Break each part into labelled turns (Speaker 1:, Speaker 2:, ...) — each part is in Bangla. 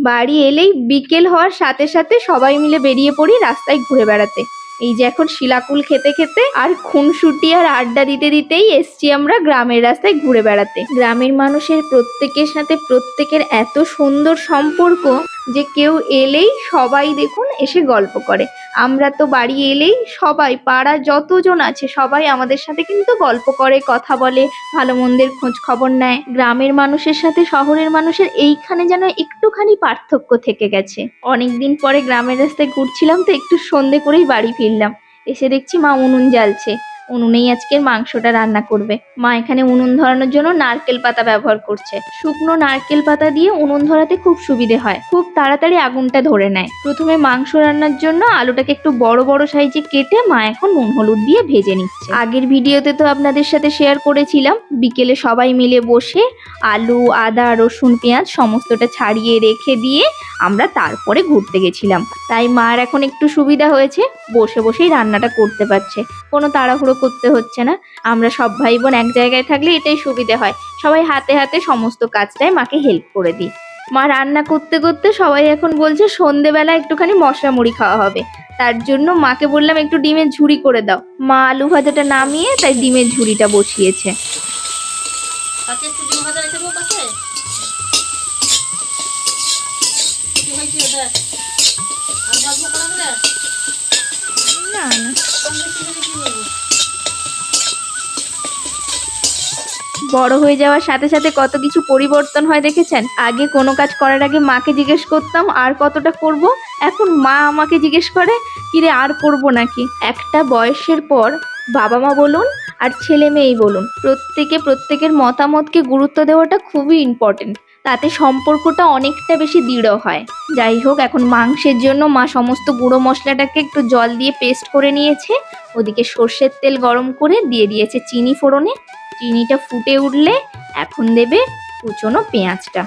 Speaker 1: বাড়ি এলেই বিকেল হওয়ার সাথে সাথে সবাই মিলে বেরিয়ে পড়ি রাস্তায় ঘুরে বেড়াতে। এই যে এখন শিলাকুল খেতে খেতে আর খুনসুটি আর আড্ডা দিতে দিতেই এসছি আমরা গ্রামের রাস্তায় ঘুরে বেড়াতে। গ্রামের মানুষের প্রত্যেকের সাথে প্রত্যেকের এত সুন্দর সম্পর্ক যে কেউ এলেই সবাই দেখুন এসে গল্প করে। আমরা তো বাড়ি এলেই সবাই পাড়া যতজন আছে সবাই আমাদের সাথে কিন্তু গল্প করে, কথা বলে, ভালো মন্দের খোঁজ খবর নেয়। গ্রামের মানুষের সাথে শহরের মানুষের এইখানে যেন একটুখানি পার্থক্য থেকে গেছে। অনেকদিন পরে গ্রামের রাস্তায় ঘুরছিলাম তো একটু সন্ধে করেই বাড়ি ফিরলাম। এসে দেখছি মা উনুন জ্বালছে, উনুনেই আজকের মাংসটা রান্না করবে। মা এখানে উনুন ধরানোর জন্য নারকেল পাতা ব্যবহার করছে। শুকনো নারকেল পাতা দিয়ে উনুন ধরাতে খুব সুবিধে হয়, খুব তাড়াতাড়ি আগুনটা ধরে নেয়। প্রথমে মাংস রান্নার জন্য আলুটাকে একটু বড় বড় সাইজে কেটে মা এখন নুন হলুদ দিয়ে ভেজে নিচ্ছে। আগের ভিডিওতে তো আপনাদের সাথে শেয়ার করেছিলাম বিকেলে সবাই মিলে বসে আলু, আদা, রসুন, পেঁয়াজ সমস্তটা ছাড়িয়ে রেখে দিয়ে আমরা তারপরে ঘুরতে গেছিলাম। তাই মার এখন একটু সুবিধা হয়েছে, বসে বসেই রান্নাটা করতে পারছে, কোনো তাড়াহুড়ো করতে হচ্ছে না। আমরা সব ভাই বোন এক জায়গায় থাকলে এটাই সুবিধে হয়, সবাই হাতে হাতে সমস্ত কাজটাই মাকে হেল্প করে দিই। মা রান্না করতে করতে সবাই এখন বলছে সন্ধেবেলা একটুখানি মশলা মুড়ি খাওয়া হবে। তার জন্য মাকে বললাম একটু ডিমের ঝুড়ি করে দাও। মা আলু ভাজাটা নামিয়ে তাই ডিমের ঝুড়িটা বসিয়েছে। না না, বড় হয়ে যাওয়ার সাথে সাথে কত কিছু পরিবর্তন হয় দেখেছেন। আগে কোনো কাজ করার আগে মাকে জিজ্ঞেস করতাম আর কতটা করব, এখন মা আমাকে জিজ্ঞেস করে কিরে আর করব নাকি। একটা বয়সের পর বাবা মা বলুন আর ছেলে মেয়েই বলুন, প্রত্যেকে প্রত্যেকের মতামতকে গুরুত্ব দেওয়াটা খুবই ইম্পর্টেন্ট, তাতে সম্পর্কটা অনেকটা বেশি দৃঢ় হয়। যাই হোক, এখন মাংসের জন্য মা সমস্ত গুঁড়ো মশলাটাকে একটু জল দিয়ে পেস্ট করে নিয়েছে। ওদিকে সর্ষের তেল গরম করে দিয়ে দিয়েছে চিনি ফোড়নে। চিনিটা ফুটে উঠলে এখন দেবে কুচনো পেঁয়াজটা।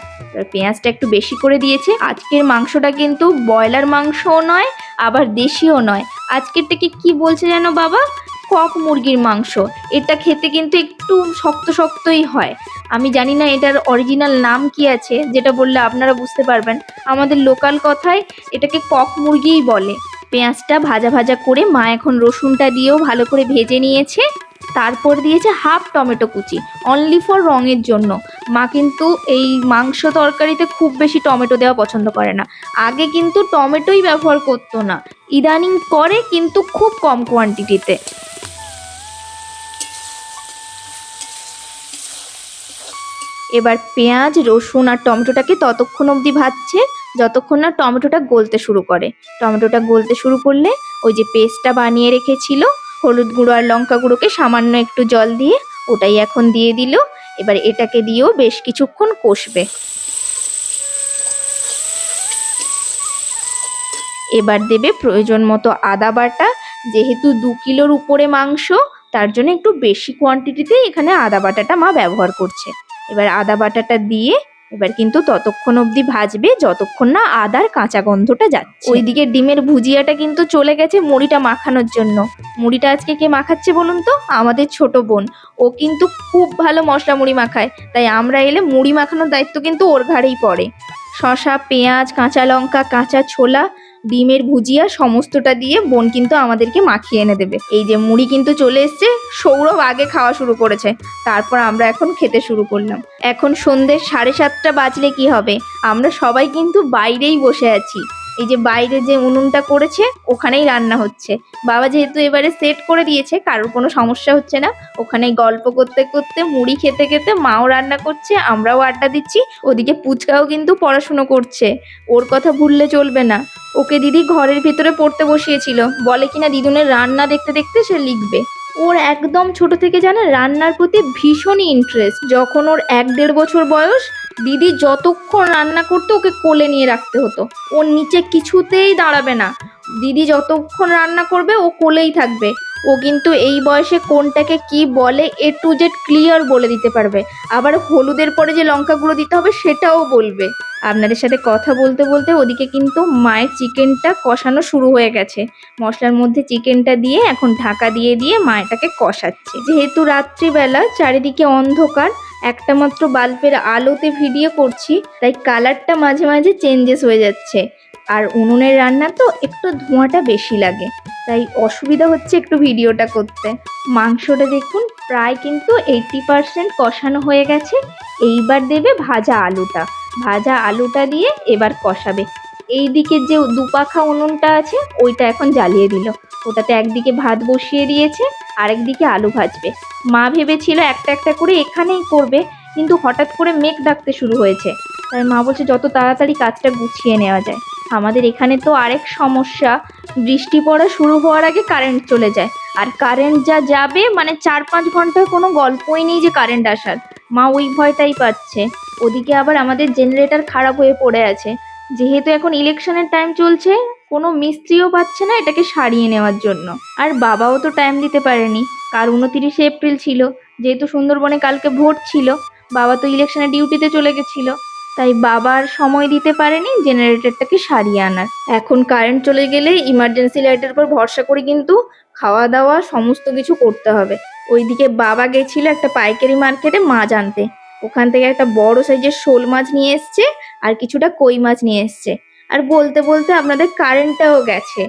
Speaker 1: পেঁয়াজটা একটু বেশি করে দিয়েছে। আজকের মাংসটা কিন্তু ব্রয়লার মাংসও নয় আবার দেশিও নয়, আজকেরটাকে কি বলছে যেন বাবা, কক মুরগির মাংস। এটা খেতে কিন্তু একটু শক্ত শক্তই হয়। আমি জানি না এটার অরিজিনাল নাম কি আছে, যেটা বললে আপনারা বুঝতে পারবেন। আমাদের লোকাল কথায় এটাকে কক মুরগিই বলে। পেঁয়াজটা ভাজা ভাজা করে মা এখন রসুনটা দিয়েও ভালো করে ভেজে নিয়েছে। তারপর দিয়েছে হাফ টমেটো কুচি, অনলি ফর রঙের জন্য। মা কিন্তু এই মাংস তরকারিতে খুব বেশি টমেটো দেওয়া পছন্দ করে না। আগে কিন্তু টমেটোই ব্যবহার করতো না, ইদানিং করে কিন্তু খুব কম কোয়ান্টিটিতে। এবার পেঁয়াজ, রসুন আর টমেটোটাকে ততক্ষণ অবধি ভাজছে যতক্ষণ না টমেটোটা গলতে শুরু করে। টমেটোটা গলতে শুরু করলে ওই যে পেস্টটা বানিয়ে রেখেছিল হলুদ গুঁড়ো আর লঙ্কা গুঁড়োকে সামান্য একটু জল দিয়ে ওটাই এখন দিয়ে দিল। এবার এটাকে দিয়েও বেশ কিছুক্ষণ কষবে। এবার দেবে প্রয়োজন মতো আদা বাটা। যেহেতু 2 কিলোর উপরে মাংস, তার জন্য একটু বেশি কোয়ান্টিটিতে এখানে আদা বাটাটা মা ব্যবহার করছে। এবার আদা বাটাটা দিয়ে এবার কিন্তু ততক্ষণ অবধি ভাজবে যতক্ষণ না আদার কাঁচা গন্ধটা যাচ্ছে। ওইদিকে ডিমের ভুজিয়াটা কিন্তু চলে গেছে মুড়িটা মাখানোর জন্য। মুড়িটা আজকে কে মাখাচ্ছে বলুন তো? আমাদের ছোট বোন। ও কিন্তু খুব ভালো মশলা মুড়ি মাখায়, তাই আমরা এলে মুড়ি মাখানোর দায়িত্ব কিন্তু ওর ঘাড়েই পড়ে। শসা, পেঁয়াজ, কাঁচা লঙ্কা, কাঁচা ছোলা, ডিমের ভুজিয়া সমস্তটা দিয়ে বোন কিন্তু আমাদেরকে মাখিয়ে এনে দেবে। এই যে মুড়ি কিন্তু চলে এসছে, সৌরভ আগে খাওয়া শুরু করেছে, তারপর আমরা এখন খেতে শুরু করলাম। এখন সন্ধ্যে 7:30 বাজলে কি হবে, আমরা সবাই কিন্তু বাইরেই বসে আছি। এই যে বাইরে যে উনুনটা করেছে ওখানেই রান্না হচ্ছে। বাবা যেহেতু এবারে সেট করে দিয়েছে, কারোর কোনো সমস্যা হচ্ছে না। ওখানেই গল্প করতে করতে মুড়ি খেতে খেতে মাও রান্না করছে, আমরাও আড্ডা দিচ্ছি। ওদিকে পুচকাও কিন্তু পড়াশুনো করছে, ওর কথা ভুললে চলবে না। ওকে দিদি ঘরের ভিতরে পড়তে বসিয়েছিল, বলে কিনা দিদুনের রান্না দেখতে দেখতে সে লিখবে। ওর একদম ছোট থেকে জানে রান্নার প্রতি ভীষণই ইন্টারেস্ট। যখন ওর 1-1.5 বছর বয়স, দিদি যতক্ষণ রান্না করতো ওকে কোলে নিয়ে রাখতে হতো। ওর নিচে কিছুতেই দাঁড়াবে না, দিদি যতক্ষণ রান্না করবে ও কোলেই থাকবে। ও কিন্তু এই বয়সে কোনটাকে কি বলে A to Z ক্লিয়ার বলে দিতে পারবে। আবার হলুদের পরে যে লঙ্কা গুঁড়ো দিতে হবে সেটাও বলবে। আপনাদের সাথে কথা বলতে বলতে ওদিকে কিন্তু মায়ের চিকেনটা কষানো শুরু হয়ে গেছে। মশলার মধ্যে চিকেনটা দিয়ে এখন ঢাকা দিয়ে দিয়ে মা এটাকে কষাচ্ছে। যেহেতু রাত্রিবেলা চারিদিকে অন্ধকার, একটা মাত্র বাল্বের আলোতে ভিডিও করছি, তাই কালারটা মাঝে মাঝে চেঞ্জেস হয়ে যাচ্ছে। আর উনুনের রান্না তো একটু ধোঁয়াটা বেশি লাগে, তাই অসুবিধা হচ্ছে একটু ভিডিওটা করতে। মাংসটা দেখুন প্রায় কিন্তু 80% কষানো হয়ে গেছে। এইবার দেবে ভাজা আলুটা দিয়ে এবার কষাবে। এই দিকে যে দুপাখা উনুনটা আছে ওইটা এখন জ্বালিয়ে দিল, ওটাতে একদিকে ভাত বসিয়ে দিয়েছে, আরেকদিকে আলু ভাজবে। মা ভেবেছিল একটা একটা করে এখানেই করবে, কিন্তু হঠাৎ করে মেঘ ডাকতে শুরু হয়েছে, তাই মা বলছে যত তাড়াতাড়ি কাজটা গুছিয়ে নেওয়া যায়। আমাদের এখানে তো আরেক সমস্যা, বৃষ্টি পড়া শুরু হওয়ার আগে কারেন্ট চলে যায়, আর কারেন্ট যা যাবে মানে 4-5 ঘন্টার কোনো গল্পই নেই যে কারেন্ট আসার। মা ওই ভয়টাই পাচ্ছে। ওদিকে আবার আমাদের জেনারেটর খারাপ হয়ে পড়ে আছে, যেহেতু এখন ইলেকশনের টাইম চলছে, কোনো মিস্ত্রিও পাচ্ছে না এটাকে সারিয়ে নেওয়ার জন্য। আর বাবাও তো টাইম দিতে পারেনি, কাল 29শে এপ্রিল ছিল, যেহেতু সুন্দরবনে কালকে ভোট ছিল, বাবা তো ইলেকশনে ডিউটিতে চলে গেছিল, তাই বাবার সময় দিতে পারেনি জেনারেটরটাকে সারিয়ে আনার। এখন কারেন্ট চলে গেলে ইমার্জেন্সি লাইটের উপর ভরসা করে কিন্তু খাওয়া দাওয়া সমস্ত কিছু করতে হবে। ওইদিকে বাবা গেছিল একটা পাইকারি মার্কেটে মাছ আনতে, ওখান থেকে একটা বড় সাইজের শোল মাছ নিয়ে এসছে, আর কিছুটা কই মাছ নিয়ে এসছে। আর বলতে বলতে আপনাদের কারেন্টটাও গেছে,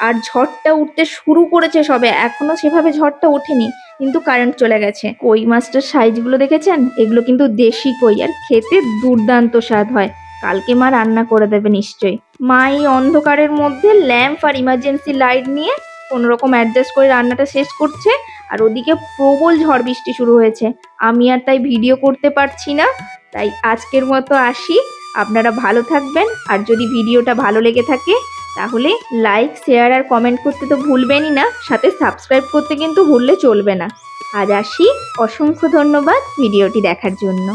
Speaker 1: আর ঝড়টা উঠতে শুরু করেছে সবে, এখনো সেভাবে ঝড়টা ওঠেনি, কিন্তু কারেন্ট চলে গেছে। কই মাছটার সাইজগুলো দেখেছেন? এগুলো কিন্তু দেশি কই, আর খেতে দুর্দান্ত স্বাদ হয়। কালকে মা রান্না করে দেবে নিশ্চয়ই। মা এই অন্ধকারের মধ্যে ল্যাম্প আর ইমার্জেন্সি লাইট নিয়ে কোনোরকম অ্যাডজাস্ট করে রান্নাটা শেষ করছে, আর ওদিকে প্রবল ঝড় বৃষ্টি শুরু হয়েছে। আমি আর তাই ভিডিও করতে পারছি না, তাই আজকের মতো আসি। আপনারা ভালো থাকবেন, আর যদি ভিডিওটা ভালো লেগে থাকে তাহলে লাইক, শেয়ার আর কমেন্ট করতে তো ভুলবেনই না, সাথে সাবস্ক্রাইব করতে কিন্তু ভুললে চলবে না। আজ আসি, অসংখ্য ধন্যবাদ ভিডিওটি দেখার জন্য।